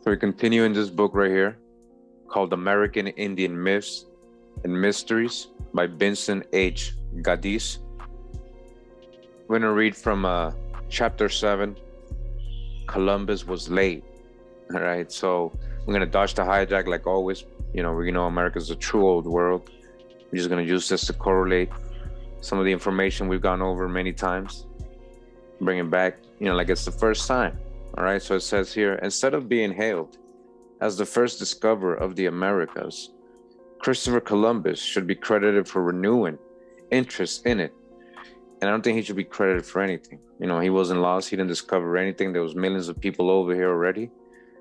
So we continue in this book right here called American Indian Myths and Mysteries by Vincent H. Gaddis. We're going to read from chapter 7, Columbus was late. All right, so we're going to dodge the hijack like always. We know America's a true old world. We're just going to use this to correlate some of the information we've gone over many times. Bring it back, like it's the first time. All right, so it says here, instead of being hailed as the first discoverer of the Americas, Christopher Columbus should be credited for renewing interest in it. And I don't think he should be credited for anything. He wasn't lost. He didn't discover anything. There was millions of people over here already.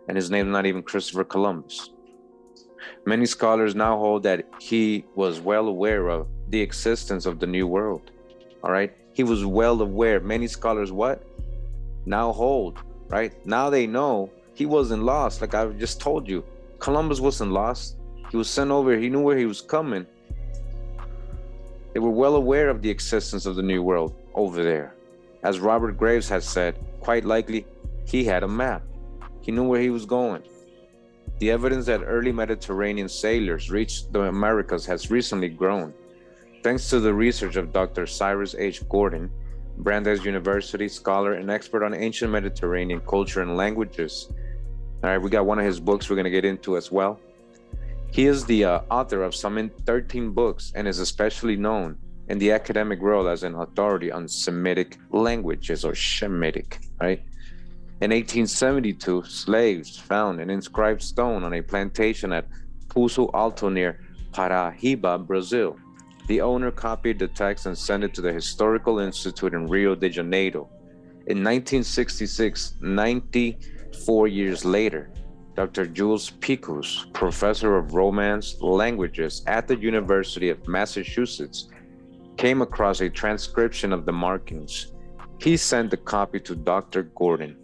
And his name's not even Christopher Columbus. Many scholars now hold that he was well aware of the existence of the New World. All right, he was well aware. Many scholars now hold. Right? Now they know he wasn't lost. Like I just told you, Columbus wasn't lost. He was sent over. He knew where he was coming. They were well aware of the existence of the New World over there. As Robert Graves has said, quite likely he had a map. He knew where he was going. The evidence that early Mediterranean sailors reached the Americas has recently grown, thanks to the research of Dr. Cyrus H. Gordon, Brandeis University scholar and expert on ancient Mediterranean culture and languages. All right, we got one of his books we're going to get into as well. He is the author of some 13 books and is especially known in the academic world as an authority on Semitic languages, or Shemitic, right? In 1872, slaves found an inscribed stone on a plantation at Poço Alto near Paraíba, Brazil. The owner copied the text and sent it to the Historical Institute in Rio de Janeiro. In 1966, 94 years later, Dr. Jules Picus, professor of Romance languages at the University of Massachusetts, came across a transcription of the markings. He sent the copy to Dr. Gordon.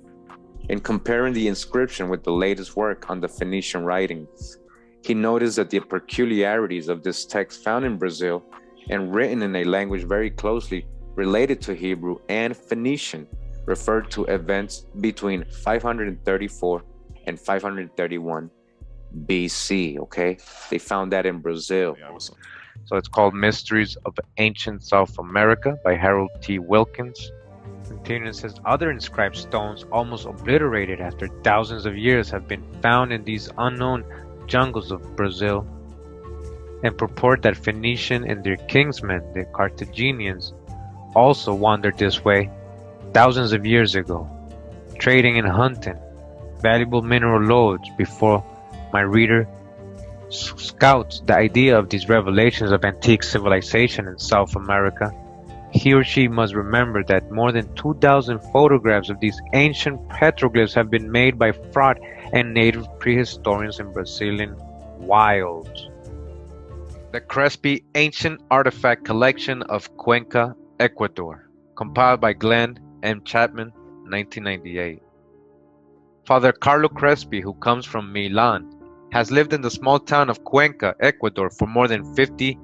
In comparing the inscription with the latest work on the Phoenician writings, he noticed that the peculiarities of this text found in Brazil and written in a language very closely related to Hebrew and Phoenician referred to events between 534 and 531 BC, okay? They found that in Brazil. So it's called Mysteries of Ancient South America by Harold T. Wilkins. Continuing, says other inscribed stones almost obliterated after thousands of years have been found in these unknown jungles of Brazil, and purport that Phoenician and their kingsmen, the Carthaginians, also wandered this way thousands of years ago, trading and hunting valuable mineral lodes. Before my reader scouts the idea of these revelations of antique civilization in South America, he or she must remember that more than 2,000 photographs of these ancient petroglyphs have been made by fraud and native prehistorians in Brazilian wilds. The Crespi Ancient Artifact Collection of Cuenca, Ecuador, compiled by Glenn M. Chapman, 1998. Father Carlo Crespi, who comes from Milan, has lived in the small town of Cuenca, Ecuador, for more than 50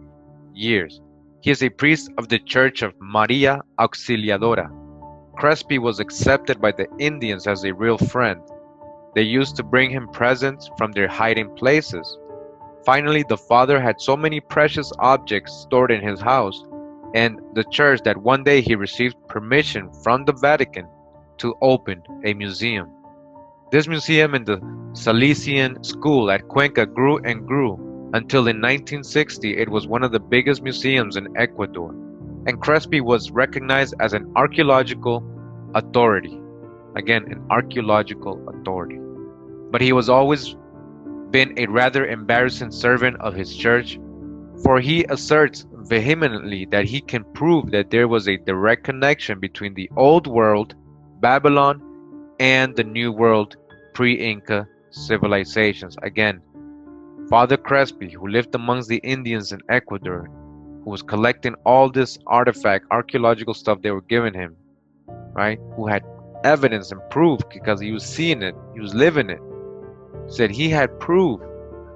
years. He is a priest of the Church of Maria Auxiliadora. Crespi was accepted by the Indians as a real friend. They used to bring him presents from their hiding places. Finally, the father had so many precious objects stored in his house and the church that one day he received permission from the Vatican to open a museum. This museum in the Salesian school at Cuenca grew and grew until in 1960 it was one of the biggest museums in Ecuador, and Crespi was recognized as an archaeological authority. Again, an archaeological authority. But he was always been a rather embarrassing servant of his church, for he asserts vehemently that he can prove that there was a direct connection between the Old World, Babylon, and the New World, pre-Inca civilizations. Again, Father Crespi, who lived amongst the Indians in Ecuador, who was collecting all this archaeological stuff they were giving him, right? Who had evidence and proof because he was seeing it, he was living it. said he had proved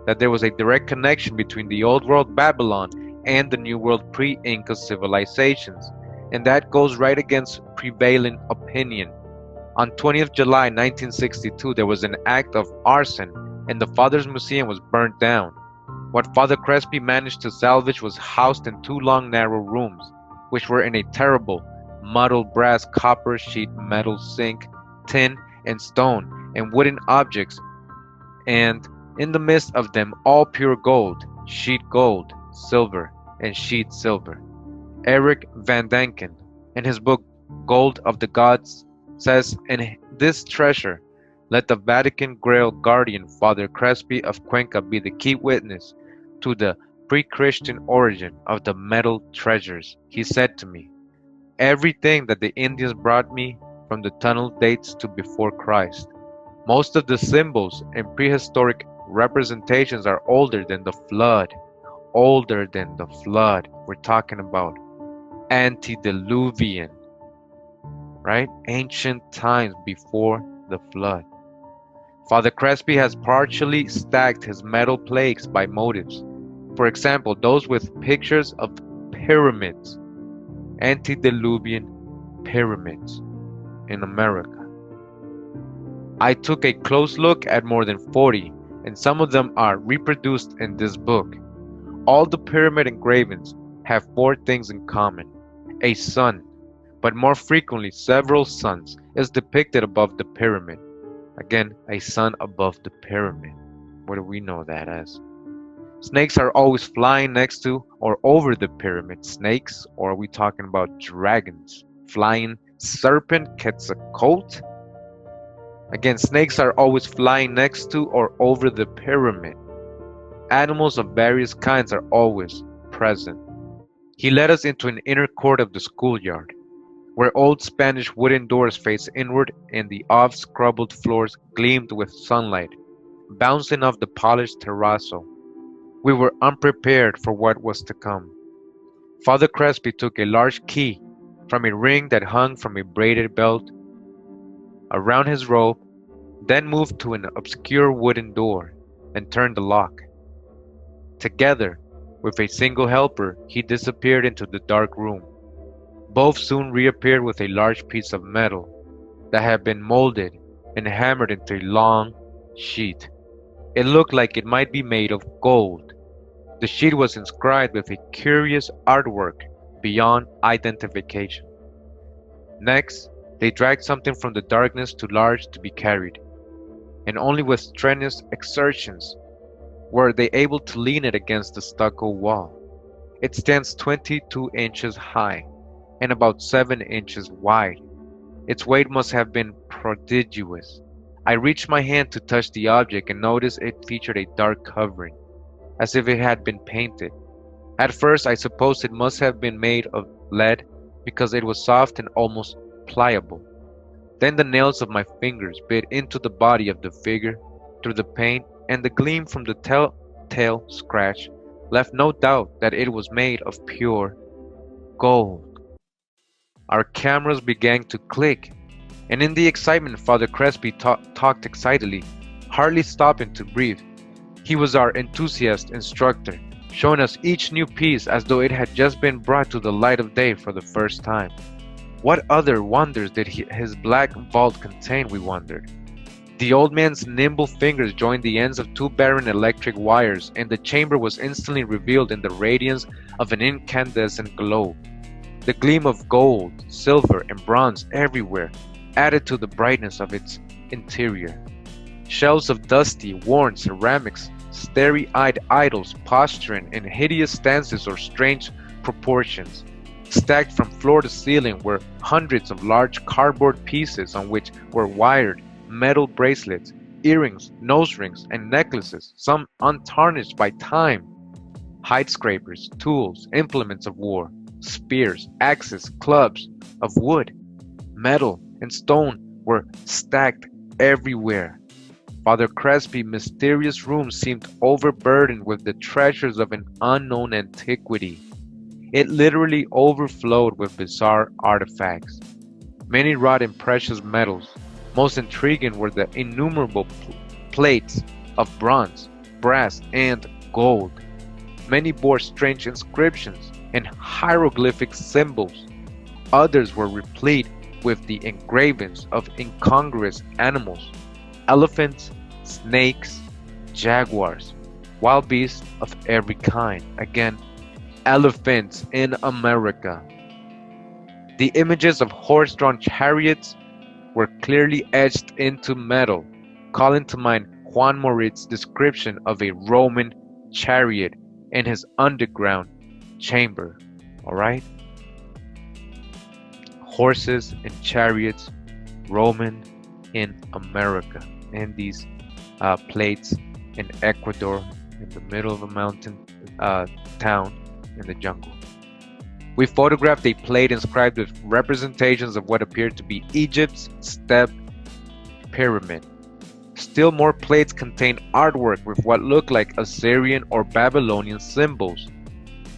that there was a direct connection between the Old World Babylon and the New World pre-Inca civilizations, and that goes right against prevailing opinion. On 20th July 1962, there was an act of arson and the Father's Museum was burnt down. What Father Crespi managed to salvage was housed in two long narrow rooms, which were in a terrible, muddled brass, copper, sheet metal sink, tin, and stone, and wooden objects, and in the midst of them all pure gold, sheet gold, silver, and sheet silver. Eric Van Danken, in his book Gold of the Gods, says, in this treasure, let the Vatican Grail guardian Father Crespi of Cuenca be the key witness to the pre-Christian origin of the metal treasures. He said to me, everything that the Indians brought me from the tunnel dates to before Christ. Most of the symbols and prehistoric representations are older than the flood. Older than the flood. We're talking about antediluvian, right? Ancient times before the flood. Father Crespi has partially stacked his metal plaques by motives. For example, those with pictures of pyramids, antediluvian pyramids in America. I took a close look at more than 40, and some of them are reproduced in this book. All the pyramid engravings have four things in common. A sun, but more frequently several suns, is depicted above the pyramid. Again, a sun above the pyramid. What do we know that as? Snakes are always flying next to or over the pyramid. Snakes, or are we talking about dragons? Flying serpent, Quetzalcoatl? Again, snakes are always flying next to or over the pyramid. Animals of various kinds are always present. He led us into an inner court of the schoolyard, where old Spanish wooden doors faced inward and the off-scrubbled floors gleamed with sunlight, bouncing off the polished terrazzo. We were unprepared for what was to come. Father Crespi took a large key from a ring that hung from a braided belt around his robe, then moved to an obscure wooden door and turned the lock. Together, with a single helper, he disappeared into the dark room. Both soon reappeared with a large piece of metal that had been molded and hammered into a long sheet. It looked like it might be made of gold. The sheet was inscribed with a curious artwork beyond identification. Next, they dragged something from the darkness too large to be carried, and only with strenuous exertions were they able to lean it against the stucco wall. It stands 22 inches high and about 7 inches wide. Its weight must have been prodigious. I reached my hand to touch the object and noticed it featured a dark covering, as if it had been painted. At first I supposed it must have been made of lead because it was soft and almost pliable. Then the nails of my fingers bit into the body of the figure through the paint, and the gleam from the telltale scratch left no doubt that it was made of pure gold. Our cameras began to click, and in the excitement Father Crespi talked excitedly, hardly stopping to breathe. He was our enthusiast instructor, showing us each new piece as though it had just been brought to the light of day for the first time. What other wonders did his black vault contain, we wondered. The old man's nimble fingers joined the ends of two barren electric wires, and the chamber was instantly revealed in the radiance of an incandescent globe. The gleam of gold, silver, and bronze everywhere added to the brightness of its interior. Shelves of dusty, worn ceramics, starry-eyed idols posturing in hideous stances or strange proportions. Stacked from floor to ceiling were hundreds of large cardboard pieces on which were wired metal bracelets, earrings, nose rings, and necklaces, some untarnished by time. Hide scrapers, tools, implements of war, spears, axes, clubs of wood, metal, and stone were stacked everywhere. Father Crespi's mysterious room seemed overburdened with the treasures of an unknown antiquity. It literally overflowed with bizarre artifacts, many wrought in precious metals. Most intriguing were the innumerable plates of bronze, brass, and gold. Many bore strange inscriptions and hieroglyphic symbols. Others were replete with the engravings of incongruous animals, elephants, snakes, jaguars, wild beasts of every kind. Again, elephants in America. The images of horse-drawn chariots were clearly etched into metal, calling to mind Juan Moritz's description of a Roman chariot in his underground chamber. All right? Horses and chariots, Roman in America, and these plates in Ecuador, in the middle of a mountain town in the jungle. We photographed a plate inscribed with representations of what appeared to be Egypt's step pyramid. Still more plates contained artwork with what looked like Assyrian or Babylonian symbols.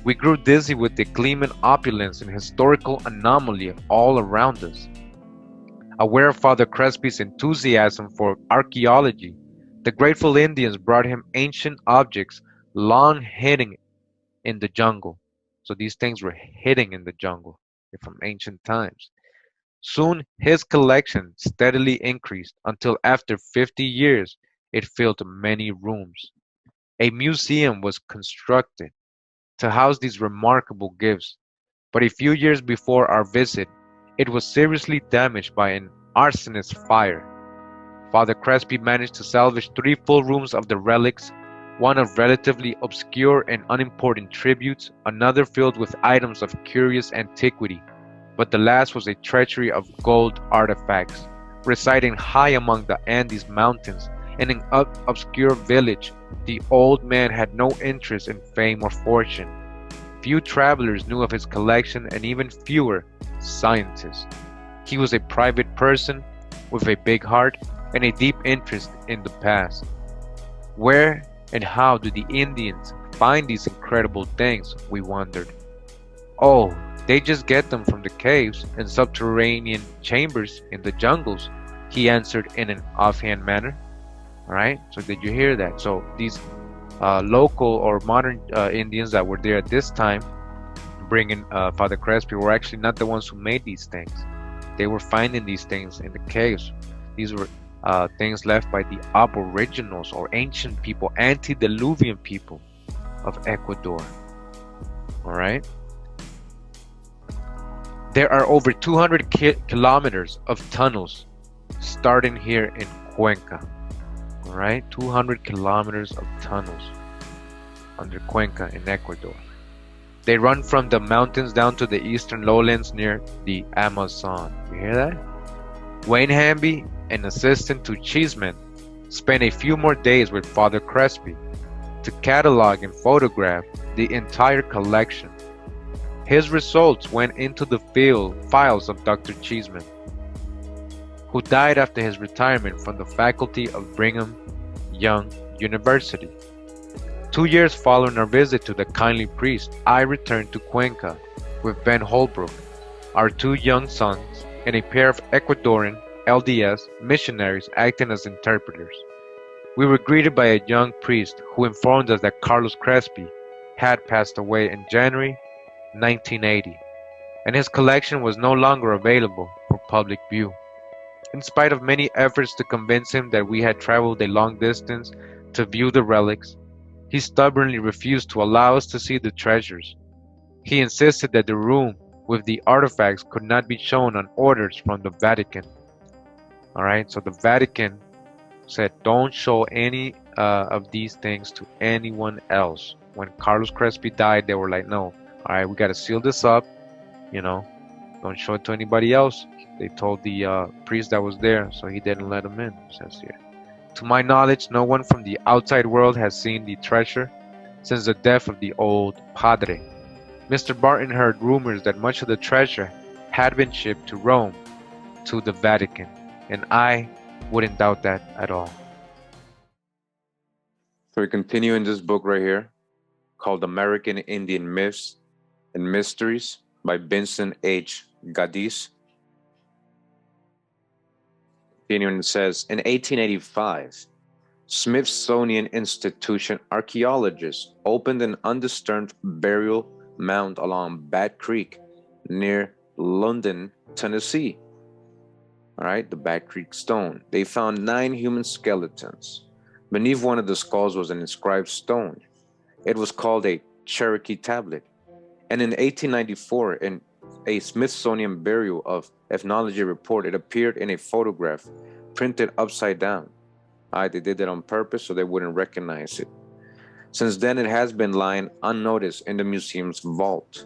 We grew dizzy with the gleaming opulence and historical anomaly all around us. Aware of Father Crespi's enthusiasm for archaeology, the grateful Indians brought him ancient objects long hidden in the jungle. So these things were hidden in the jungle from ancient times. Soon his collection steadily increased until after 50 years it filled many rooms. A museum was constructed to house these remarkable gifts, but a few years before our visit, it was seriously damaged by an arsonist fire. Father Crespi managed to salvage 3 full rooms of the relics, one of relatively obscure and unimportant tributes, another filled with items of curious antiquity, but the last was a treasury of gold artifacts, residing high among the Andes Mountains in an obscure village. The old man had no interest in fame or fortune. Few travelers knew of his collection and even fewer scientists. He was a private person with a big heart and a deep interest in the past. Where and how do the Indians find these incredible things, we wondered. Oh, they just get them from the caves and subterranean chambers in the jungles, he answered in an offhand manner. Alright, so did you hear that? So these local or modern Indians that were there at this time, bringing Father Crespi, were actually not the ones who made these things. They were finding these things in the caves. These were things left by the aboriginals or ancient people, antediluvian people of Ecuador. Alright? There are over 200 kilometers of tunnels starting here in Cuenca. Alright, 200 kilometers of tunnels under Cuenca in Ecuador. They run from the mountains down to the eastern lowlands near the Amazon. You hear that? Wayne Hamby, an assistant to Cheeseman, spent a few more days with Father Crespi to catalog and photograph the entire collection. His results went into the files of Dr. Cheeseman, who died after his retirement from the faculty of Brigham Young University. 2 years following our visit to the kindly priest, I returned to Cuenca with Ben Holbrook, our 2 young sons, and a pair of Ecuadorian LDS missionaries acting as interpreters. We were greeted by a young priest who informed us that Carlos Crespi had passed away in January 1980, and his collection was no longer available for public view. In spite of many efforts to convince him that we had traveled a long distance to view the relics, he stubbornly refused to allow us to see the treasures. He insisted that the room with the artifacts could not be shown on orders from the Vatican. Alright, so the Vatican said don't show any of these things to anyone else. When Carlos Crespi died, they were like, no, alright, we gotta seal this up, don't show it to anybody else. They told the priest that was there, so he didn't let him in, says here. To my knowledge, no one from the outside world has seen the treasure since the death of the old padre. Mr. Barton heard rumors that much of the treasure had been shipped to Rome, to the Vatican, and I wouldn't doubt that at all. So we continue in this book right here called American Indian Myths and Mysteries by Vincent H. Gaddis. Continuing, it says, in 1885, Smithsonian Institution archaeologists opened an undisturbed burial mound along Bat Creek near London, Tennessee. All right, the Bat Creek Stone. They found 9 human skeletons. Beneath one of the skulls was an inscribed stone. It was called a Cherokee tablet. And in 1894, in a Smithsonian Bureau of Ethnology report, it appeared in a photograph printed upside down. They did that on purpose so they wouldn't recognize it. Since then, it has been lying unnoticed in the museum's vault.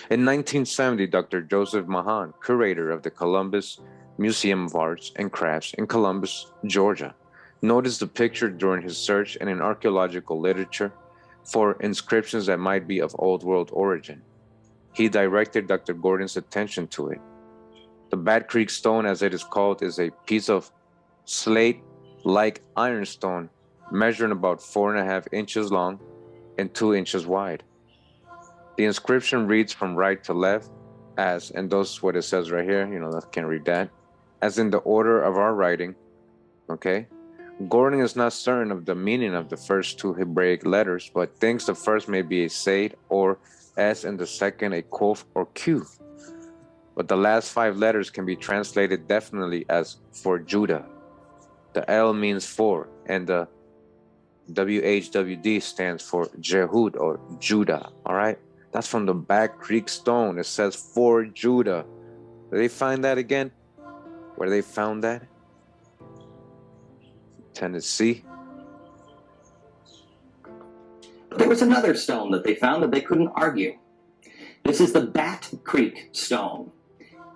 In 1970, Dr. Joseph Mahan, curator of the Columbus Museum of Arts and Crafts in Columbus, Georgia, noticed the picture during his search in an archaeological literature for inscriptions that might be of Old World origin. He directed Dr. Gordon's attention to it. The Bat Creek Stone, as it is called, is a piece of slate-like ironstone measuring about 4.5 inches long and 2 inches wide. The inscription reads from right to left as, and those what it says right here, I can't read that, as in the order of our writing, okay? Gordon is not certain of the meaning of the first 2 Hebraic letters, but thinks the first may be a Said or S and the second a Kof or Q. But the last 5 letters can be translated definitely as for Judah. The L means for, and the WHWD stands for Jehud or Judah, all right? That's from the Bat Creek Stone. It says for Judah. Did they find that again? Where they found that? Tennessee. But there was another stone that they found that they couldn't argue. This is the Bat Creek Stone.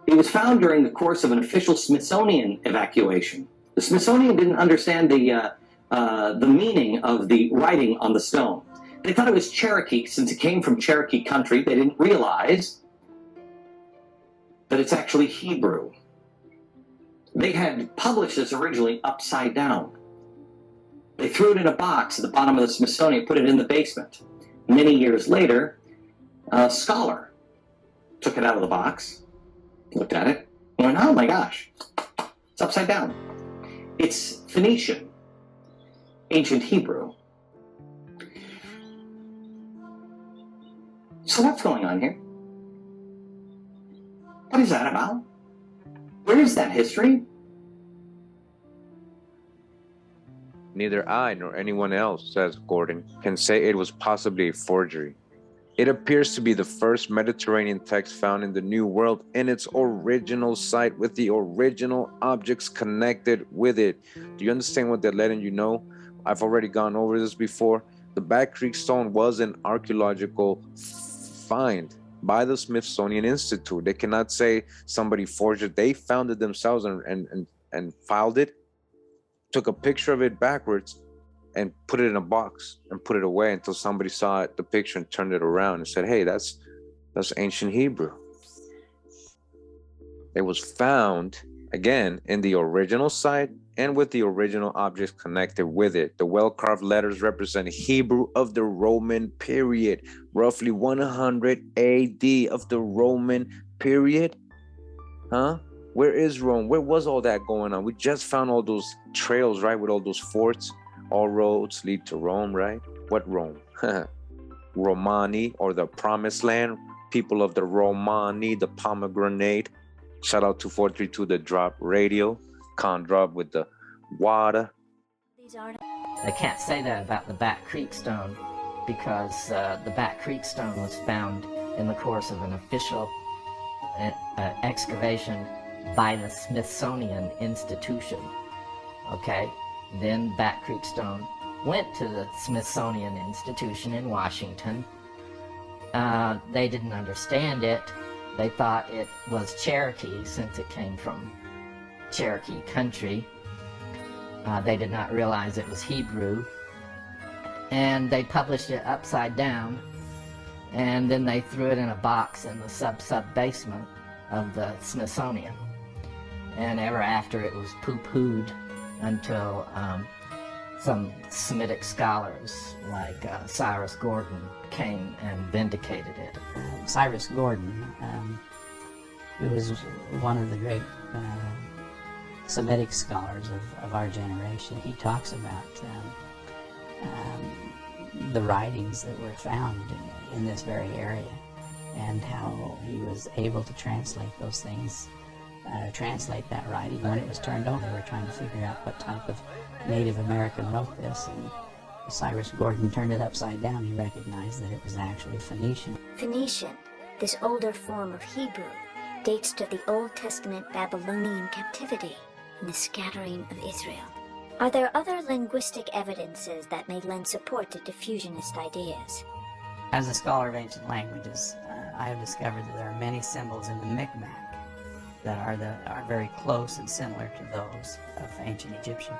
It was found during the course of an official Smithsonian evacuation. The Smithsonian didn't understand the meaning of the writing on the stone. They thought it was Cherokee since it came from Cherokee country. They didn't realize that it's actually Hebrew. They had published this originally upside down. They threw it in a box at the bottom of the Smithsonian, put it in the basement. Many years later, a scholar took it out of the box, looked at it, and went, oh my gosh, it's upside down. It's Phoenician, ancient Hebrew. So what's going on here? What is that about? Where is that history? Neither I nor anyone else, says Gordon, can say it was possibly a forgery. It appears to be the first Mediterranean text found in the New World in its original site with the original objects connected with it. Do you understand what they're letting you know? I've already gone over this before. The Bat Creek Stone was an archaeological find by the Smithsonian Institute. They cannot say somebody forged it. They found it themselves and filed it, took a picture of it backwards, and put it in a box and put it away until somebody saw it, the picture, and turned it around and said, hey, that's ancient Hebrew. It was found, again, in the original site and with the original objects connected with it. The well-carved letters represent Hebrew of the Roman period, roughly 100 AD of the Roman period. Huh? Where is Rome? Where was all that going on? We just found all those trails, right, with all those forts. All roads lead to Rome, right? What Rome? Romani, or the Promised Land. People of the Romani, the pomegranate. Shout out to 432 The Drop Radio. Con Drop with the water. They can't say that about the Bat Creek Stone because the Bat Creek Stone was found in the course of an official excavation by the Smithsonian Institution. Okay? Then Bat Creek Stone went to the Smithsonian Institution in Washington. They didn't understand it. They thought it was Cherokee since it came from Cherokee country. They did not realize it was Hebrew. And they published it upside down. And then they threw it in a box in the sub-basement of the Smithsonian. And ever after it was poo-pooed until some Semitic scholars like Cyrus Gordon came and vindicated it. Cyrus Gordon, who was one of the great Semitic scholars of our generation, he talks about the writings that were found in this very area, and how he was able to translate those things, translate that writing. When it was turned over, they were trying to figure out what type of Native American wrote this, and Cyrus Gordon turned it upside down. He recognized that it was actually Phoenician. Phoenician, this older form of Hebrew, dates to the Old Testament Babylonian captivity and the scattering of Israel. Are there other linguistic evidences that may lend support to diffusionist ideas? As a scholar of ancient languages, I have discovered that there are many symbols in the Micmac that are very close and similar to those of ancient Egyptian.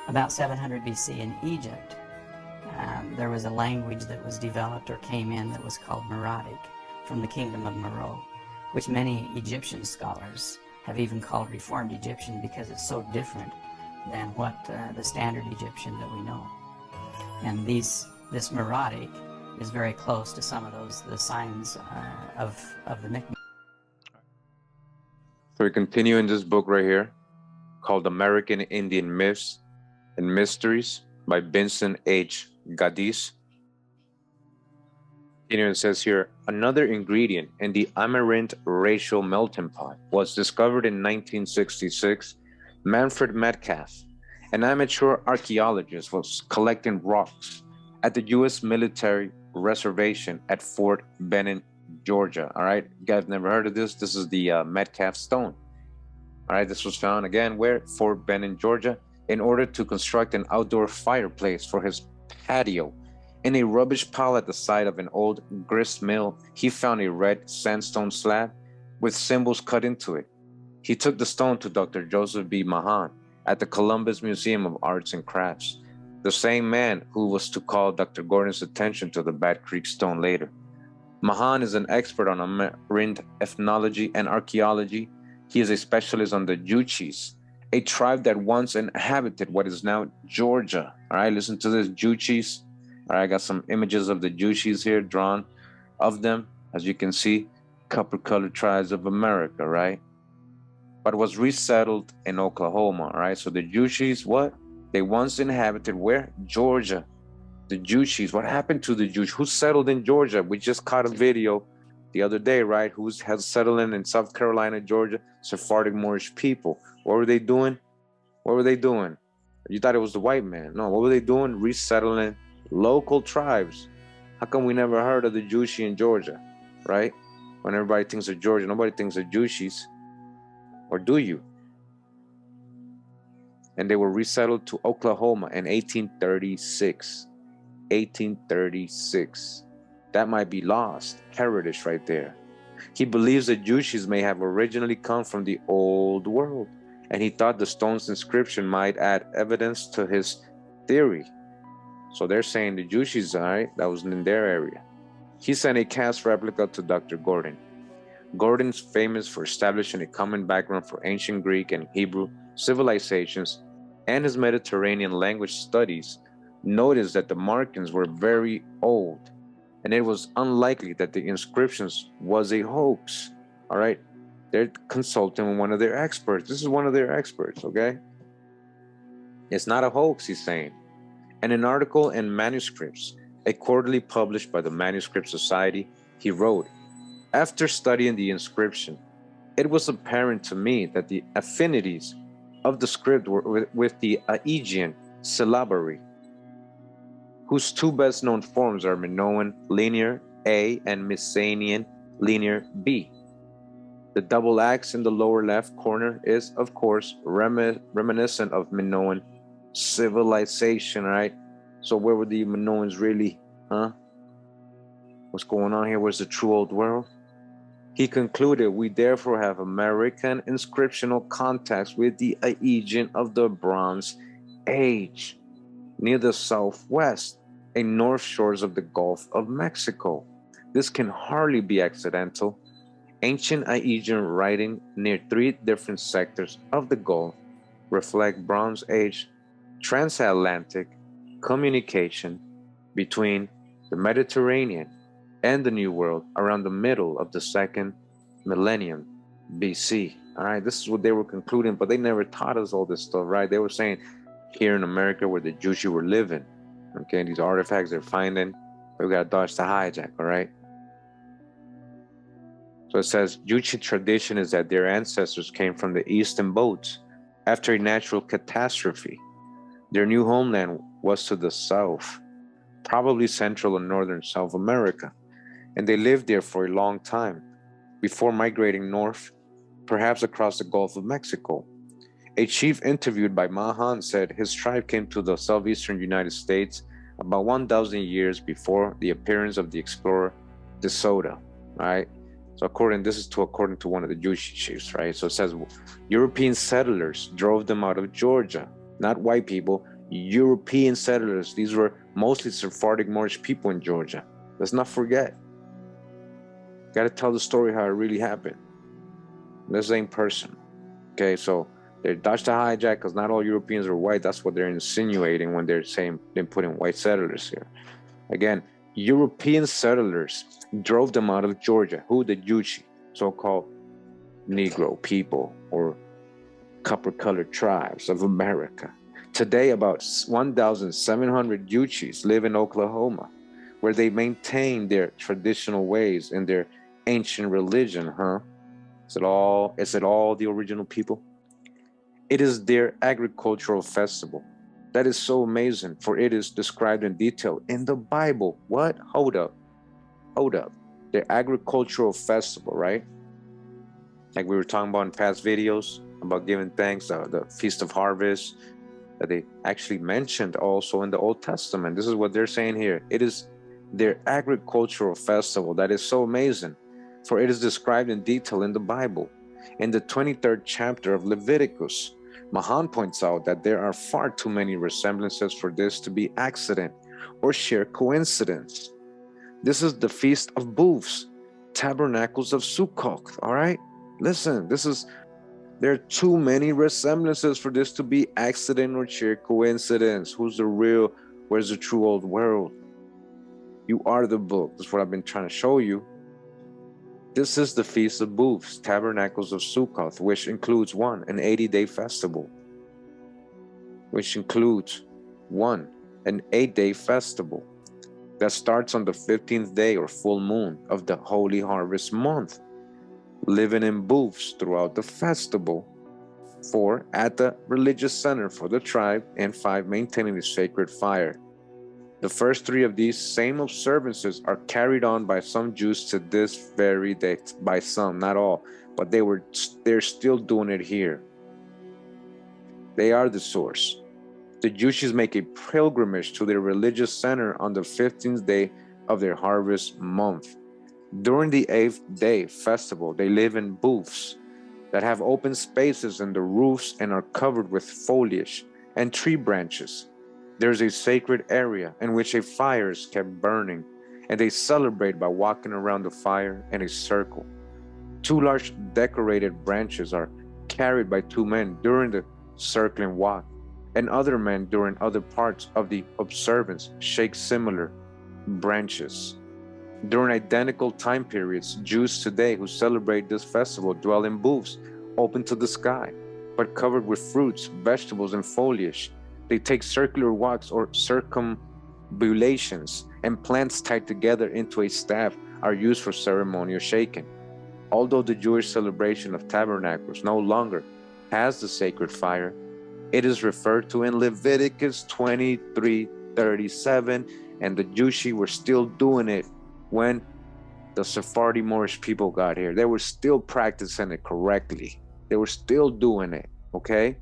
About 700 BC in Egypt, there was a language that was developed or came in that was called Meroitic, from the kingdom of Meroe, which many Egyptian scholars have even called Reformed Egyptian because it's so different than what the standard Egyptian that we know. And this Meroitic is very close to some of the signs of the Micmac. So we continue in this book right here called American Indian Myths and Mysteries by Vincent H. Gaddis. It says here, another ingredient in the amaranth racial melting pot was discovered in 1966. Manfred Metcaf, an amateur archaeologist, was collecting rocks at the U.S. military reservation at Fort Benning, Georgia. All right, you guys never heard of this? This is the Metcaf Stone. All right, this was found again where? Fort Benning, Georgia, in order to construct an outdoor fireplace for his patio. In a rubbish pile at the side of an old grist mill, he found a red sandstone slab with symbols cut into it. He took the stone to Dr. Joseph B. Mahan at the Columbus Museum of Arts and Crafts, the same man who was to call Dr. Gordon's attention to the Bat Creek Stone later. Mahan is an expert on amaranth ethnology and archaeology. He is a specialist on the Yuchis, a tribe that once inhabited what is now Georgia. All right, listen to this, Yuchis. All right, I got some images of the Yuchis here drawn of them. As you can see, copper-colored tribes of America, right? But was resettled in Oklahoma, all right? So the Yuchis, what? They once inhabited where? Georgia. The Yuchis, what happened to the Yuchis? Who settled in Georgia? We just caught a video the other day, right? Who has settled in South Carolina, Georgia? Sephardic Moorish people. What were they doing? What were they doing? You thought it was the white man. No, what were they doing? Resettling local tribes. How come we never heard of the Yuchi in Georgia, right? When everybody thinks of Georgia, nobody thinks of Yuchis. Or do you? And they were resettled to Oklahoma in 1836. 1836. That might be lost heritage right there. He believes that Yuchis may have originally come from the old world, and he thought the stone's inscription might add evidence to his theory. So they're saying the Yuchis, all right, that was in their area. He sent a cast replica to Dr. Gordon. Gordon's famous for establishing a common background for ancient Greek and Hebrew civilizations, and his Mediterranean language studies noticed that the markings were very old, and it was unlikely that the inscriptions was a hoax. All right, they're consulting with one of their experts. This is one of their experts, okay? It's not a hoax, he's saying. In an article in Manuscripts, a quarterly published by the Manuscript Society, he wrote, after studying the inscription, it was apparent to me that the affinities of the script were with the Aegean syllabary, whose two best known forms are Minoan linear A and Mycenaean linear B. The double axe in the lower left corner is, of course, reminiscent of Minoan civilization, right? So where were the Minoans really, huh? What's going on here? Where's the true old world? He concluded, we therefore have American inscriptional contacts with the Aegean of the Bronze Age, near the southwest and north shores of the Gulf of Mexico. This can hardly be accidental. Ancient Aegean writing near 3 different sectors of the Gulf reflect Bronze Age transatlantic communication between the Mediterranean and the New World around the middle of the 2nd millennium BC. All right, this is what they were concluding, but they never taught us all this stuff, right? They were saying here in America where the Yuchi were living, okay, these artifacts they're finding, we got to dodge the hijack, all right? So it says, Yuchi tradition is that their ancestors came from the east in boats after a natural catastrophe. Their new homeland was to the south, probably Central and Northern South America, and they lived there for a long time before migrating north, perhaps across the Gulf of Mexico. A chief interviewed by Mahan said his tribe came to the southeastern United States about 1,000 years before the appearance of the explorer De Soto, right? So according to one of the Yuchi chiefs, right? So it says European settlers drove them out of Georgia, not white people, European settlers. These were mostly Sephardic Moorish people in Georgia. Let's not forget. Got to tell the story how it really happened. This ain't person. Okay, so they dodged the hijack because not all Europeans are white. That's what they're insinuating when they're saying they're putting white settlers here. Again, European settlers drove them out of Georgia. Who? The Yuchi, so-called Negro people or copper-colored tribes of America. Today, about 1,700 Yuchis live in Oklahoma, where they maintain their traditional ways and their ancient religion, huh? Is it all the original people? It is their agricultural festival. That is so amazing, for it is described in detail in the Bible. What? Hold up. Their agricultural festival, right? Like we were talking about in past videos about giving thanks, the Feast of Harvest, that they actually mentioned also in the Old Testament. This is what they're saying here. It is their agricultural festival. That is so amazing, for it is described in detail in the Bible. In the 23rd chapter of Leviticus, Mahan points out that there are far too many resemblances for this to be accident or sheer coincidence. This is the Feast of Booths, Tabernacles of Sukkot, all right? Listen, there are too many resemblances for this to be accident or sheer coincidence. Who's the real? Where's the true old world? You are the book. That's what I've been trying to show you. This is the Feast of Booths, Tabernacles of Sukkot, which includes an 80-day festival. An 8-day festival that starts on the 15th day or full moon of the Holy Harvest month, living in booths throughout the festival. 4, at the religious center for the tribe, and 5, maintaining the sacred fire. The first 3 of these same observances are carried on by some Jews to this very day. By some, not all, but they're still doing it here. They are the source. The Yuchis make a pilgrimage to their religious center on the 15th day of their harvest month. During the 8th day festival, they live in booths that have open spaces in the roofs and are covered with foliage and tree branches. There's a sacred area in which a fire is kept burning, and they celebrate by walking around the fire in a circle. 2 large decorated branches are carried by 2 men during the circling walk, and other men during other parts of the observance shake similar branches. During identical time periods, Jews today who celebrate this festival dwell in booths open to the sky, but covered with fruits, vegetables, and foliage. They take circular walks or circumambulations, and plants tied together into a staff are used for ceremonial shaking. Although the Jewish celebration of tabernacles no longer has the sacred fire, it is referred to in Leviticus 23:37, and the Yuchi were still doing it when the Sephardi Moorish people got here. They were still practicing it correctly. They were still doing it, okay?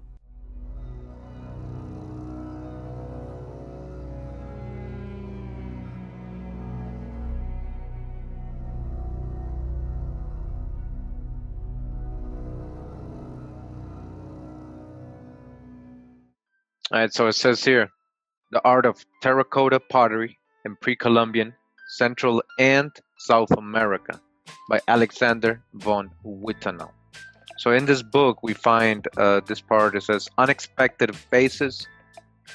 All right, so it says here, the art of terracotta pottery in pre-Columbian, Central and South America by Alexander von Wittenau. So in this book, we find this part. It says unexpected faces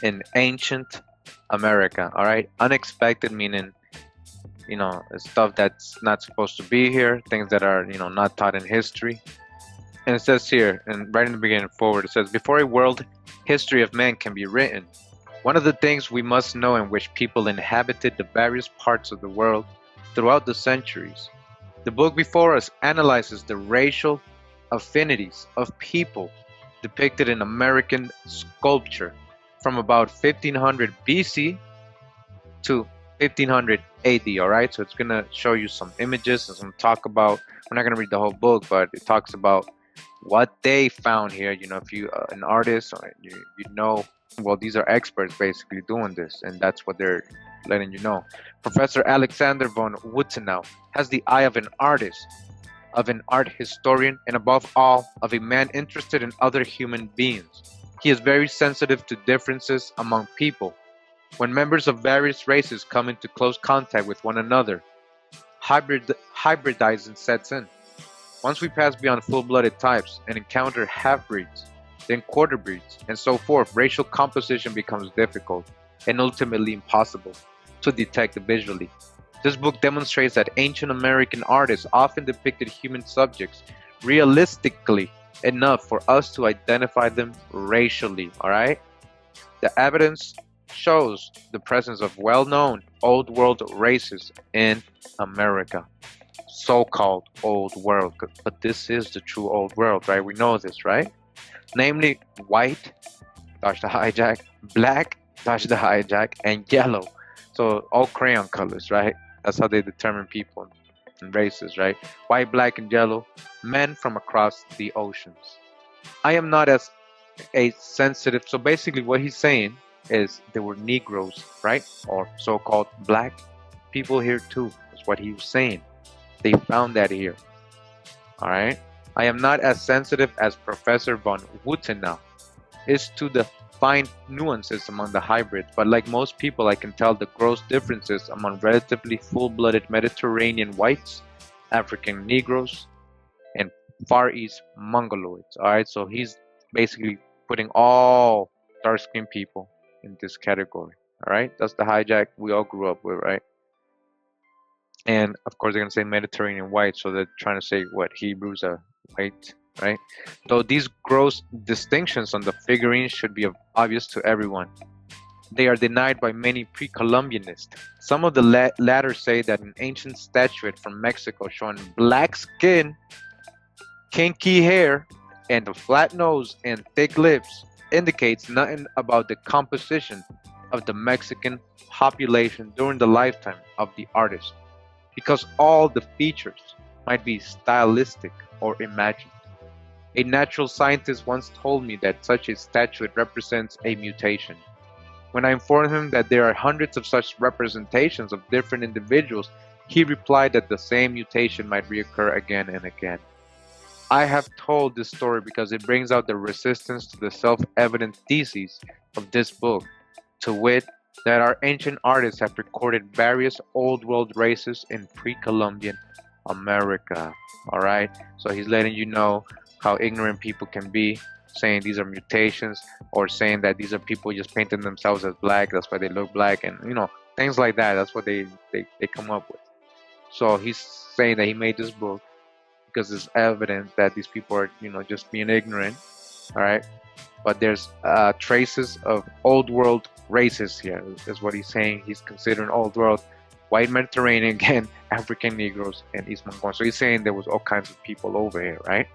in ancient America. All right, unexpected meaning, stuff that's not supposed to be here, things that are, not taught in history. And it says here, and right in the beginning forward, it says, before a world history of man can be written, one of the things we must know in which people inhabited the various parts of the world throughout the centuries. The book before us analyzes the racial affinities of people depicted in American sculpture from about 1500 BC to 1500 AD, all right? So it's going to show you some images and some talk about, we're not going to read the whole book, but it talks about what they found here. You know, if you an artist, or you know, well, these are experts basically doing this, and that's what they're letting you know. Professor Alexander von Wuthenau has the eye of an artist, of an art historian, and above all, of a man interested in other human beings. He is very sensitive to differences among people. When members of various races come into close contact with one another, hybridizing sets in. Once we pass beyond full-blooded types and encounter half-breeds, then quarter-breeds, and so forth, racial composition becomes difficult and ultimately impossible to detect visually. This book demonstrates that ancient American artists often depicted human subjects realistically enough for us to identify them racially, all right? The evidence shows the presence of well-known Old World races in America. So-called Old World, but this is the true Old World, right? We know this, right? Namely, white, dodge the hijack, black, dodge the hijack, and yellow. So all crayon colors, right? That's how they determine people and races, right? White, black, and yellow, men from across the oceans. I am not as a sensitive, so basically what he's saying is there were Negroes, right? Or so-called black people here too, is what he was saying. They found that here. All right. I am not as sensitive as Professor von Wuthenau is to the fine nuances among the hybrids, but like most people, I can tell the gross differences among relatively full-blooded Mediterranean whites, African Negroes, and Far East Mongoloids. All right. So he's basically putting all dark-skinned people in this category. All right. That's the hijack we all grew up with, right? And of course, they're going to say Mediterranean white, so they're trying to say what Hebrews are white, right? Though these gross distinctions on the figurines should be obvious to everyone, they are denied by many pre-Columbianists. Some of the latter say that an ancient statuette from Mexico showing black skin, kinky hair, and a flat nose and thick lips indicates nothing about the composition of the Mexican population during the lifetime of the artist, because all the features might be stylistic or imagined. A natural scientist once told me that such a statuette represents a mutation. When I informed him that there are hundreds of such representations of different individuals, he replied that the same mutation might reoccur again and again. I have told this story because it brings out the resistance to the self-evident theses of this book, to wit, that our ancient artists have recorded various old world races in pre-Columbian America. All right, so he's letting you know how ignorant people can be, saying these are mutations, or saying that these are people just painting themselves as black, that's why they look black, and you know, things like that. That's what they come up with. So he's saying that he made this book because it's evident that these people are, you know, just being ignorant. All right, but there's traces of old world races here, is what he's saying. He's considering old world, white Mediterranean, again, African Negroes, and East Mongolian. So he's saying there was all kinds of people over here, right?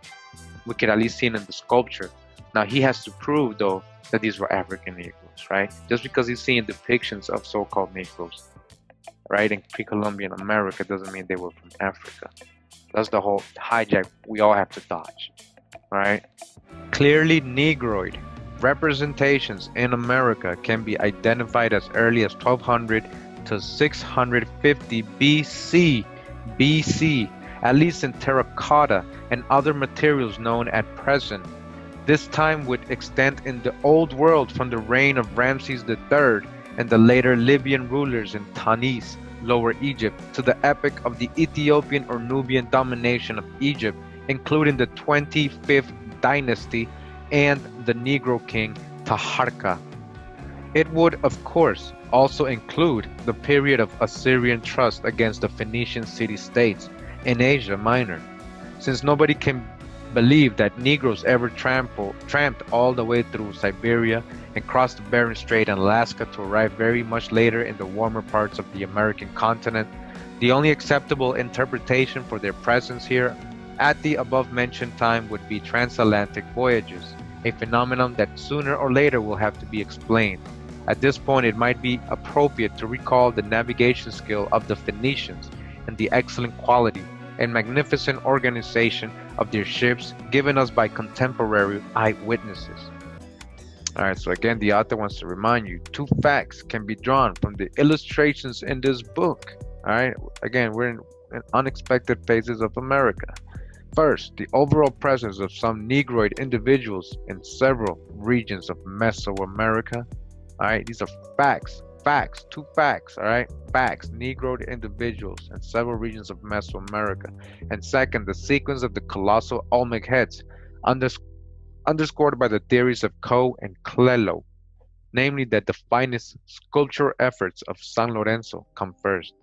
We could at least see it in the sculpture. Now he has to prove, though, that these were African Negroes, right? Just because he's seeing depictions of so-called Negroes, right, in pre-Columbian America doesn't mean they were from Africa. That's the whole hijack we all have to dodge, all right? Clearly Negroid representations in America can be identified as early as 1200 to 650 BC, at least in terracotta and other materials known at present. This time would extend in the Old World from the reign of Ramses III and the later Libyan rulers in Tanis, Lower Egypt, to the epoch of the Ethiopian or Nubian domination of Egypt, including the 25th dynasty and the Negro king Taharqa. It would, of course, also include the period of Assyrian trust against the Phoenician city-states in Asia Minor. Since nobody can believe that Negroes ever tramped all the way through Siberia and crossed the Bering Strait and Alaska to arrive very much later in the warmer parts of the American continent. The only acceptable interpretation for their presence here at the above-mentioned time would be transatlantic voyages, a phenomenon that sooner or later will have to be explained. At this point, it might be appropriate to recall the navigation skill of the Phoenicians and the excellent quality and magnificent organization of their ships given us by contemporary eyewitnesses. Alright, so again, the author wants to remind you, two facts can be drawn from the illustrations in this book. Alright, again, we're in unexpected phases of America. First, the overall presence of some Negroid individuals in several regions of Mesoamerica. Alright, these are facts. Two facts, all right? Facts, Negroid individuals in several regions of Mesoamerica. And second, the sequence of the colossal Olmec heads, underscored by the theories of Coe and Clelo, namely that the finest sculptural efforts of San Lorenzo come first,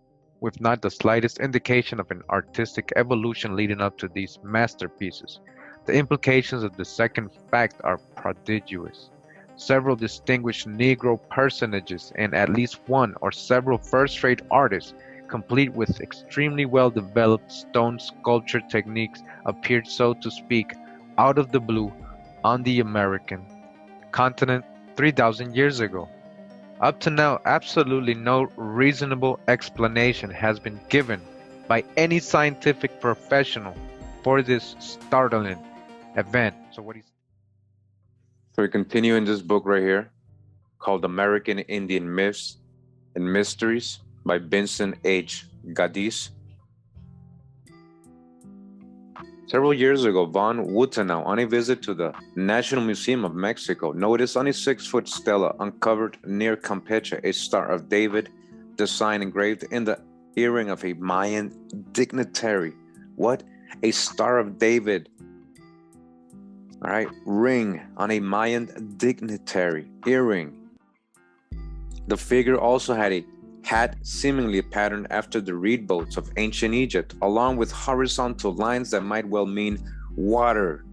with not the slightest indication of an artistic evolution leading up to these masterpieces. The implications of the second fact are prodigious. Several distinguished Negro personages and at least one or several first-rate artists, complete with extremely well-developed stone sculpture techniques, appeared, so to speak, out of the blue on the American continent 3,000 years ago. Up to now, absolutely no reasonable explanation has been given by any scientific professional for this startling event. So we continue in this book right here called American Indian Myths and Mysteries by Vincent H. Gaddis. Several years ago, von Wuthenau, on a visit to the National Museum of Mexico, noticed on a 6-foot stela uncovered near Campeche a Star of David design engraved in the earring of a Mayan dignitary. What? A Star of David. All right, ring on a Mayan dignitary earring. The figure also had a hat seemingly patterned after the reed boats of ancient Egypt, along with horizontal lines that might well mean water.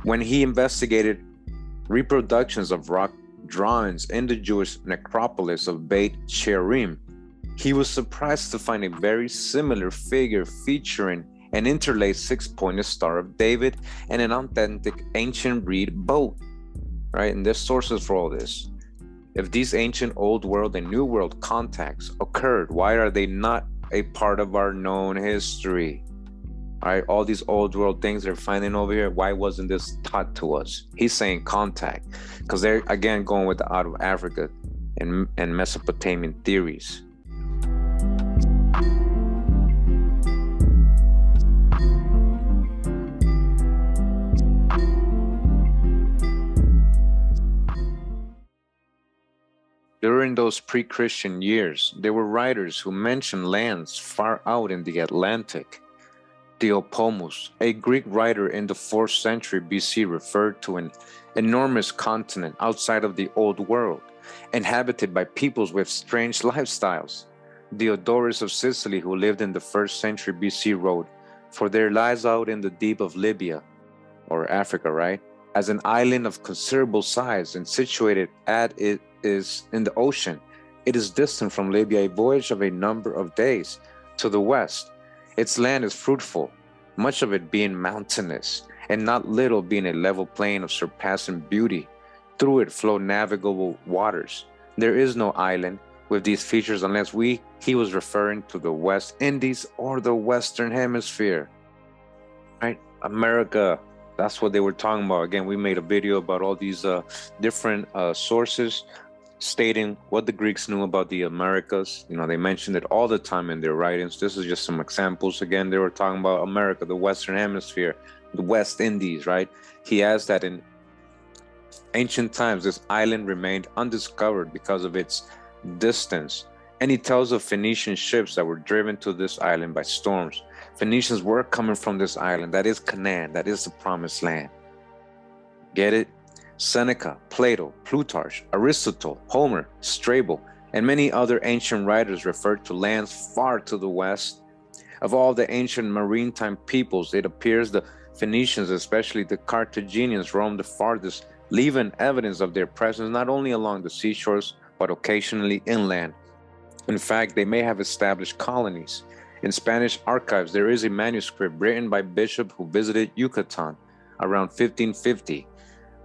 When he investigated reproductions of rock drawings in the Jewish necropolis of Beit Shearim, he was surprised to find a very similar figure featuring an interlaced 6-pointed Star of David and an authentic ancient reed boat. Right, and there's sources for all this. If these ancient Old World and New World contacts occurred, why are they not a part of our known history? All right, all these Old World things they're finding over here, why wasn't this taught to us? He's saying contact, because they're again going with the out of Africa and Mesopotamian theories. During those pre-Christian years, there were writers who mentioned lands far out in the Atlantic. Theopompus, a Greek writer in the 4th century BC, referred to an enormous continent outside of the Old World, inhabited by peoples with strange lifestyles. Diodorus of Sicily, who lived in the 1st century BC, wrote, "For there lies out in the deep of Libya," or Africa, right, "as an island of considerable size and situated at it is in the ocean. It is distant from Libya a voyage of a number of days to the west. Its land is fruitful, much of it being mountainous, and not little being a level plain of surpassing beauty. Through it flow navigable waters. There is no island with these features unless he was referring to the West Indies or the Western Hemisphere." Right? America, that's what they were talking about. Again, we made a video about all these different sources stating what the Greeks knew about the Americas. You know, they mentioned it all the time in their writings. This is just some examples. Again, they were talking about America, the Western Hemisphere, the West Indies, right? He adds that in ancient times, this island remained undiscovered because of its distance. And he tells of Phoenician ships that were driven to this island by storms. Phoenicians were coming from this island. That is Canaan. That is the promised land. Get it? Seneca, Plato, Plutarch, Aristotle, Homer, Strabo, and many other ancient writers referred to lands far to the west. Of all the ancient maritime peoples, it appears the Phoenicians, especially the Carthaginians, roamed the farthest, leaving evidence of their presence not only along the seashores, but occasionally inland. In fact, they may have established colonies. In Spanish archives, there is a manuscript written by a bishop who visited Yucatan around 1550.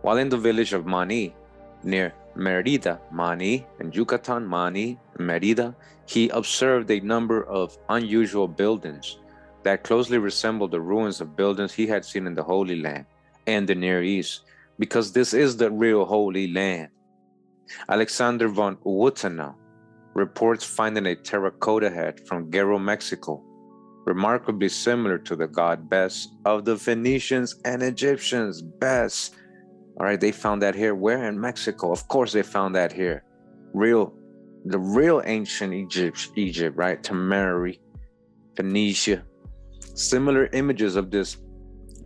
While in the village of Mani, near Merida, Mani, and Yucatan, Mani, Merida, he observed a number of unusual buildings that closely resembled the ruins of buildings he had seen in the Holy Land and the Near East, because this is the real Holy Land. Alexander von Uwutanow reports finding a terracotta head from Guerrero, Mexico, remarkably similar to the god Bes of the Phoenicians and Egyptians. Bes. All right, they found that here. Where? In Mexico. Of course, they found that here. The real ancient Egypt, right? Tamari, Phoenicia. Similar images of this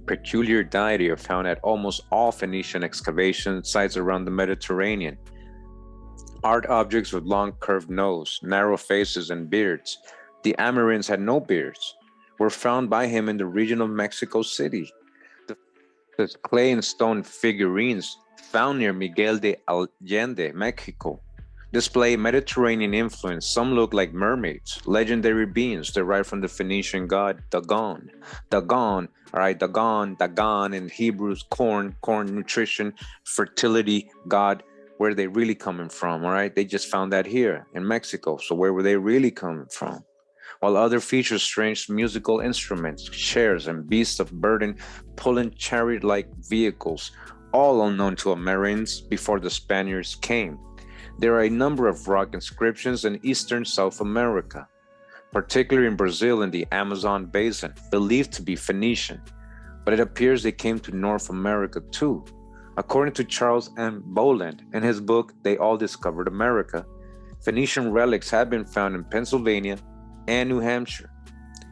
peculiar deity are found at almost all Phoenician excavation sites around the Mediterranean. Art objects with long curved nose, narrow faces, and beards. The Amerinds had no beards. Were found by him in the region of Mexico City. The clay and stone figurines found near Miguel de Allende, Mexico, display Mediterranean influence. Some look like mermaids, legendary beings derived from the Phoenician god Dagon. Dagon, all right, Dagon in Hebrews, corn nutrition, fertility, god. Where are they really coming from? All right, they just found that here in Mexico. So where were they really coming from? While other feature strange musical instruments, chairs, and beasts of burden pulling chariot-like vehicles, all unknown to Americans before the Spaniards came. There are a number of rock inscriptions in eastern South America, particularly in Brazil and the Amazon basin, believed to be Phoenician, but it appears they came to North America too. According to Charles M. Boland, in his book, They All Discovered America, Phoenician relics have been found in Pennsylvania and New Hampshire.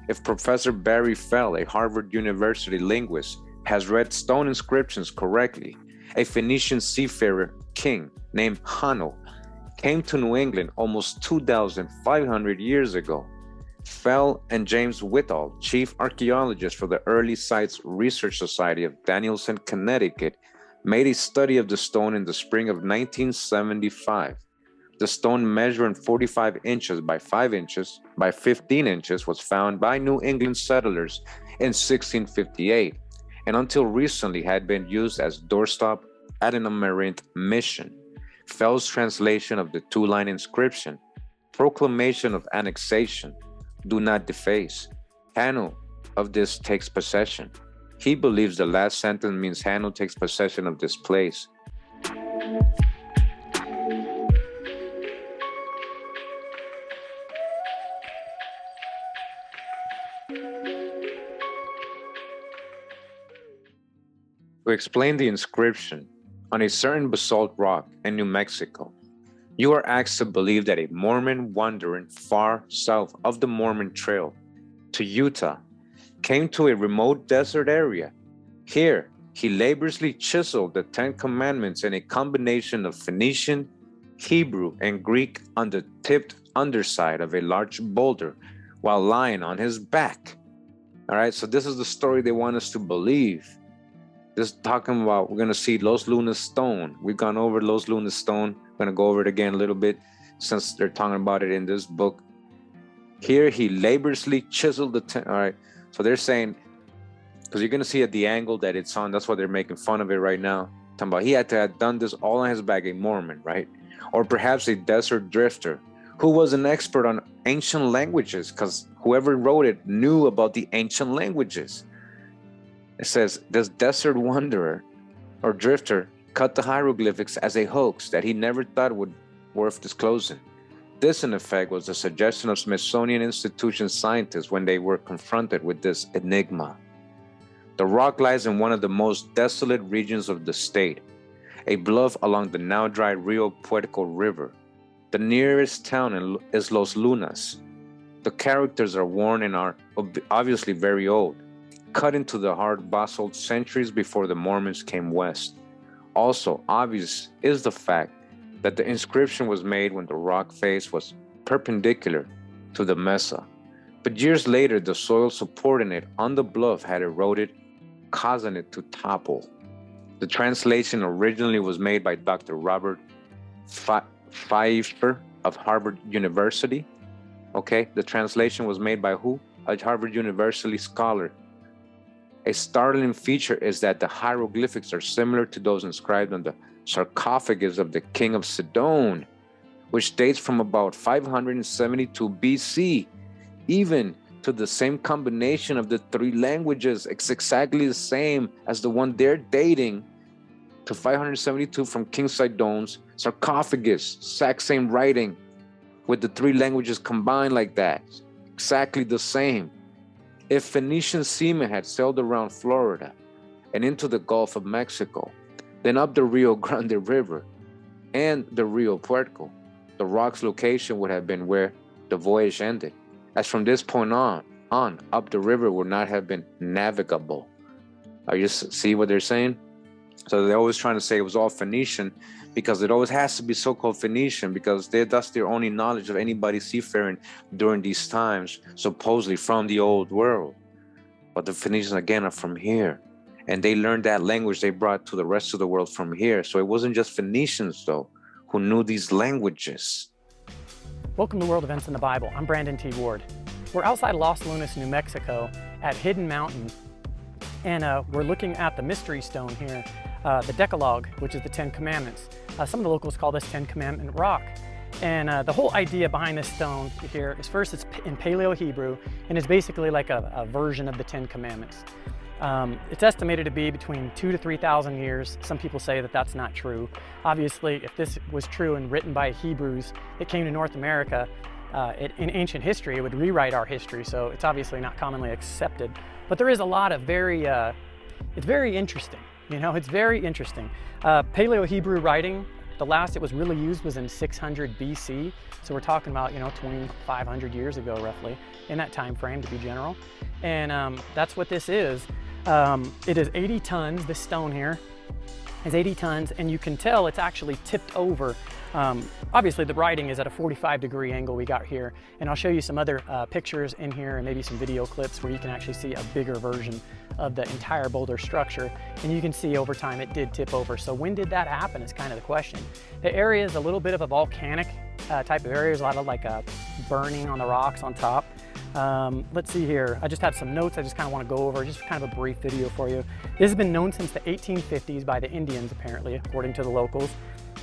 If Professor Barry Fell, a Harvard University linguist, has read stone inscriptions correctly, a Phoenician seafarer king named Hanno came to New England almost 2,500 years ago. Fell and James Whitall, chief archaeologist for the Early Sites Research Society of Danielson, Connecticut, made a study of the stone in the spring of 1975. The stone measuring 45 inches by 5 inches by 15 inches was found by New England settlers in 1658, and until recently had been used as doorstop at an Amerind mission. Fell's translation of the two-line inscription, proclamation of annexation, do not deface. Hanno of this takes possession. He believes the last sentence means Hanno takes possession of this place. To explain the inscription on a certain basalt rock in New Mexico, you are asked to believe that a Mormon wandering far south of the Mormon Trail to Utah came to a remote desert area. Here, he laboriously chiseled the 10 Commandments in a combination of Phoenician, Hebrew, and Greek on the tipped underside of a large boulder while lying on his back. All right, so this is the story they want us to believe. This talking about, we're going to see Los Lunas Stone. We've gone over Los Lunas Stone. I'm going to go over it again a little bit since they're talking about it in this book. Here, he laboriously chiseled the 10. All right, so they're saying, because you're going to see at the angle that it's on, that's why they're making fun of it right now. Talking about he had to have done this all on his back, a Mormon, right? Or perhaps a desert drifter who was an expert on ancient languages, because whoever wrote it knew about the ancient languages. It says, this desert wanderer or drifter cut the hieroglyphics as a hoax that he never thought would worth disclosing. This, in effect, was the suggestion of Smithsonian Institution scientists when they were confronted with this enigma. The rock lies in one of the most desolate regions of the state, a bluff along the now dry Rio Puerto River. The nearest town is Los Lunas. The characters are worn and are obviously very old, cut into the hard basalt centuries before the Mormons came west. Also obvious is the fact that the inscription was made when the rock face was perpendicular to the mesa. But years later, the soil supporting it on the bluff had eroded causing it to topple. The translation originally was made by Dr. Robert Pfeiffer of Harvard University. Okay, the translation was made by who? A Harvard University scholar. A startling feature is that the hieroglyphics are similar to those inscribed on the sarcophagus of the king of Sidon, which dates from about 572 BC. Even to the same combination of the three languages, it's exactly the same as the one they're dating to 572 from King Sidon's sarcophagus. Exact same writing with the three languages combined like that. Exactly the same. If Phoenician seamen had sailed around Florida and into the Gulf of Mexico, then up the Rio Grande River and the Rio Puerto, the rock's location would have been where the voyage ended, as from this point on, up the river would not have been navigable. Are you see what they're saying? So they're always trying to say it was all Phoenician, because it always has to be so-called Phoenician, because that's their only knowledge of anybody seafaring during these times, supposedly from the old world. But the Phoenicians, again, are from here. And they learned that language they brought to the rest of the world from here. So it wasn't just Phoenicians, though, who knew these languages. Welcome to World Events in the Bible. I'm Brandon T. Ward. We're outside Los Lunas, New Mexico at Hidden Mountain. And we're looking at the mystery stone here, the Decalogue, which is the 10 Commandments. Some of the locals call this 10 Commandment rock. And the whole idea behind this stone here is, first, it's in Paleo Hebrew, and it's basically like a version of the 10 Commandments. It's estimated to be between 2,000 to 3,000 years. Some people say that that's not true. Obviously, if this was true and written by Hebrews that came to North America in ancient history, it would rewrite our history, so it's obviously not commonly accepted. But there is a lot of it's very interesting. You know, it's very interesting. Paleo Hebrew writing, the last it was really used was in 600 BC. So we're talking about, 2,500 years ago, roughly, in that time frame, to be general. And that's what this is. It is 80 tons, this stone here is 80 tons, and you can tell it's actually tipped over. Obviously the writing is at a 45-degree angle we got here, and I'll show you some other pictures in here and maybe some video clips where you can actually see a bigger version of the entire boulder structure, and you can see over time it did tip over. So when did that happen is kind of the question. The area is a little bit of a volcanic type of area. There's a lot of like burning on the rocks on top. Let's see here. I just have some notes I just kind of want to go over, just kind of a brief video for you. This has been known since the 1850s by the Indians, apparently, according to the locals.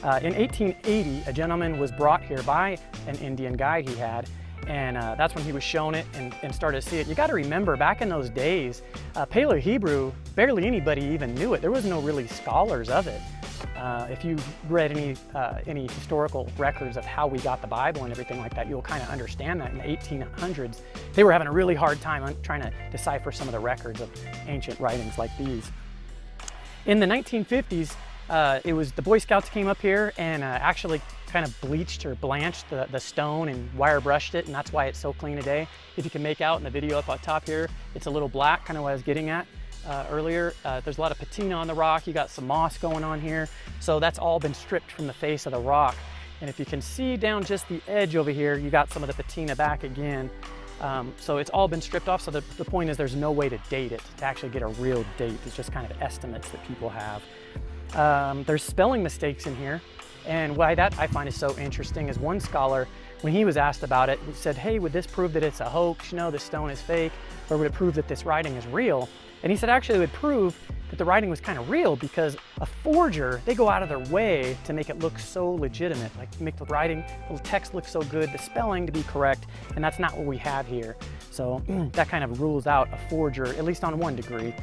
In 1880, a gentleman was brought here by an Indian guide he had, and that's when he was shown it and started to see it. You got to remember, back in those days, Paleo Hebrew, barely anybody even knew it. There was no really scholars of it. If you read any historical records of how we got the Bible and everything like that, you'll kind of understand that in the 1800s, they were having a really hard time trying to decipher some of the records of ancient writings like these. In the 1950s, it was the Boy Scouts came up here and actually kind of bleached or blanched the stone and wire brushed it, and that's why it's so clean today. If you can make out in the video up on top here, it's a little black, kind of what I was getting at earlier. There's a lot of patina on the rock. You got some moss going on here. So that's all been stripped from the face of the rock. And if you can see down just the edge over here, you got some of the patina back again. So it's all been stripped off. So the point is there's no way to date it, to actually get a real date. It's just kind of estimates that people have. There's spelling mistakes in here. And why that I find is so interesting is one scholar, when he was asked about it, said, hey, would this prove that it's a hoax? This stone is fake, or would it prove that this writing is real? And he said, actually, it would prove that the writing was kind of real, because a forger, they go out of their way to make it look so legitimate, like make the writing, the text look so good, the spelling to be correct, and that's not what we have here. So that kind of rules out a forger, at least on one degree.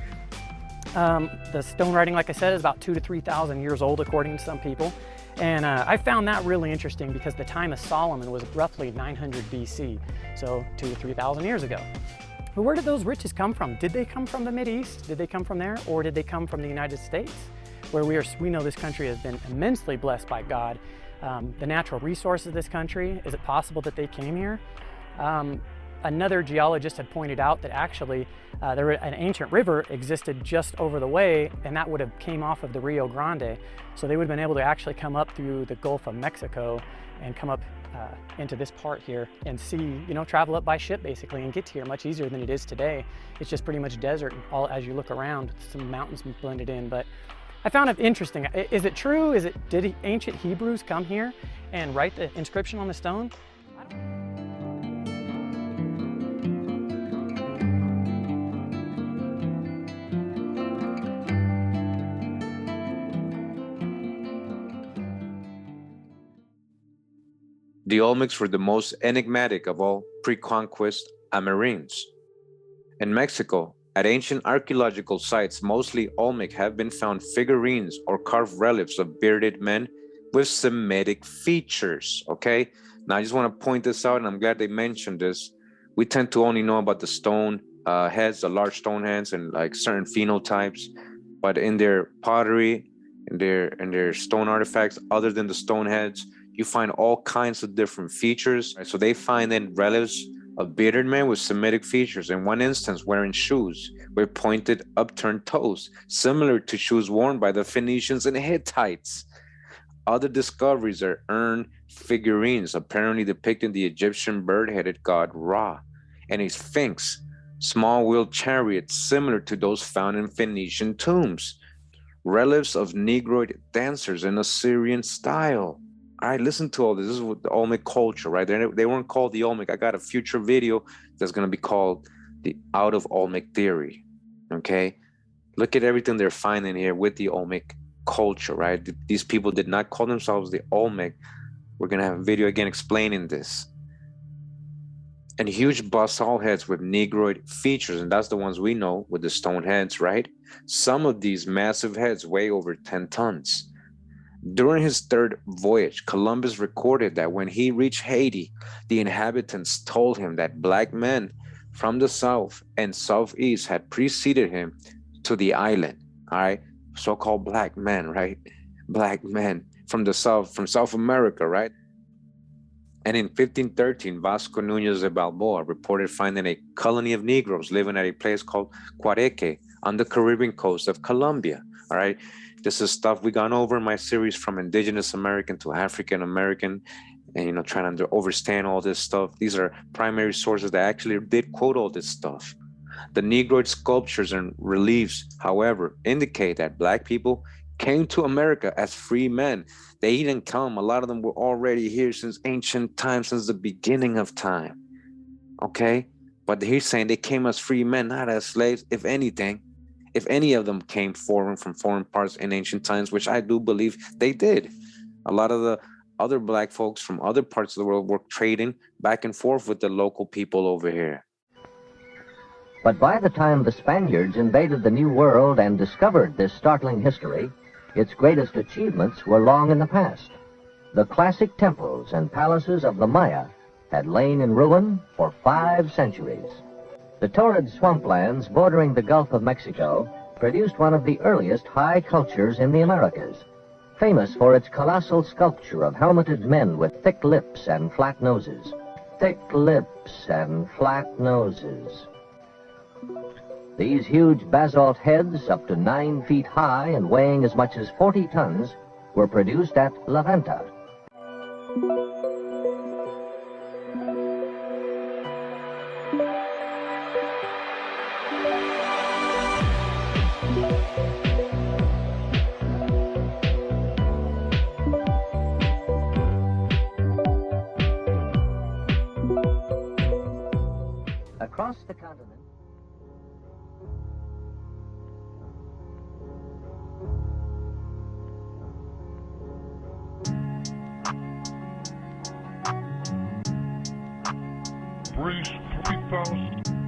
The stone writing, like I said, is about 2,000 to 3,000 years old, according to some people. And I found that really interesting because the time of Solomon was roughly 900 BC, so 2,000 to 3,000 years ago. But where did those riches come from? Did they come from the Mideast? Did they come from there? Or did they come from the United States, where we know this country has been immensely blessed by God? The natural resources of this country, is it possible that they came here? another geologist had pointed out that actually an ancient river existed just over the way, and that would have came off of the Rio Grande. So they would have been able to actually come up through the Gulf of Mexico and come up into this part here and see, you know, travel up by ship basically and get to here much easier than it is today. It's just pretty much desert all as you look around, some mountains blended in. But I found it interesting. Is it true? Did ancient Hebrews come here and write the inscription on the stone? The Olmecs were the most enigmatic of all pre-conquest Amerins. In Mexico, at ancient archaeological sites, mostly Olmec, have been found figurines or carved relics of bearded men with Semitic features, okay? Now, I just want to point this out, and I'm glad they mentioned this. We tend to only know about the stone heads, the large stone heads, and like certain phenotypes, but in their pottery, in their stone artifacts, other than the stone heads, you find all kinds of different features. So they find then relics of bearded men with Semitic features. In one instance, wearing shoes with pointed upturned toes, similar to shoes worn by the Phoenicians and Hittites. Other discoveries are urn figurines, apparently depicting the Egyptian bird-headed god Ra, and a sphinx, small wheeled chariots similar to those found in Phoenician tombs. Relics of Negroid dancers in Assyrian style. All right, listen to all this. This is what the Olmec culture, right? They weren't called the Olmec. I got a future video that's going to be called the Out of Olmec Theory, okay? Look at everything they're finding here with the Olmec culture, right? These people did not call themselves the Olmec. We're going to have a video again explaining this. And huge basalt heads with Negroid features, and that's the ones we know with the stone heads, right? Some of these massive heads weigh over 10 tons. During his third voyage, Columbus recorded that when he reached Haiti, the inhabitants told him that black men from the south and southeast had preceded him to the island. All right, so-called black men, right? Black men from the south, from South America, right? And in 1513, Vasco Núñez de Balboa reported finding a colony of Negroes living at a place called Cuareque on the Caribbean coast of Colombia. All right. This is stuff we gone over in my series from Indigenous American to African American, and, you know, trying to understand all this stuff. These are primary sources that actually did quote all this stuff. The Negroid sculptures and reliefs, however, indicate that black people came to America as free men. They didn't come. A lot of them were already here since ancient times, since the beginning of time. Okay? But he's saying they came as free men, not as slaves, if anything. If any of them came from foreign parts in ancient times, which I do believe they did. A lot of the other black folks from other parts of the world were trading back and forth with the local people over here. But by the time the Spaniards invaded the New World and discovered this startling history, its greatest achievements were long in the past. The classic temples and palaces of the Maya had lain in ruin for 5 centuries. The torrid swamplands bordering the Gulf of Mexico produced one of the earliest high cultures in the Americas, famous for its colossal sculpture of helmeted men with thick lips and flat noses. Thick lips and flat noses. These huge basalt heads, up to 9 feet high and weighing as much as 40 tons, were produced at La Venta. Across the continent, Brace 3000.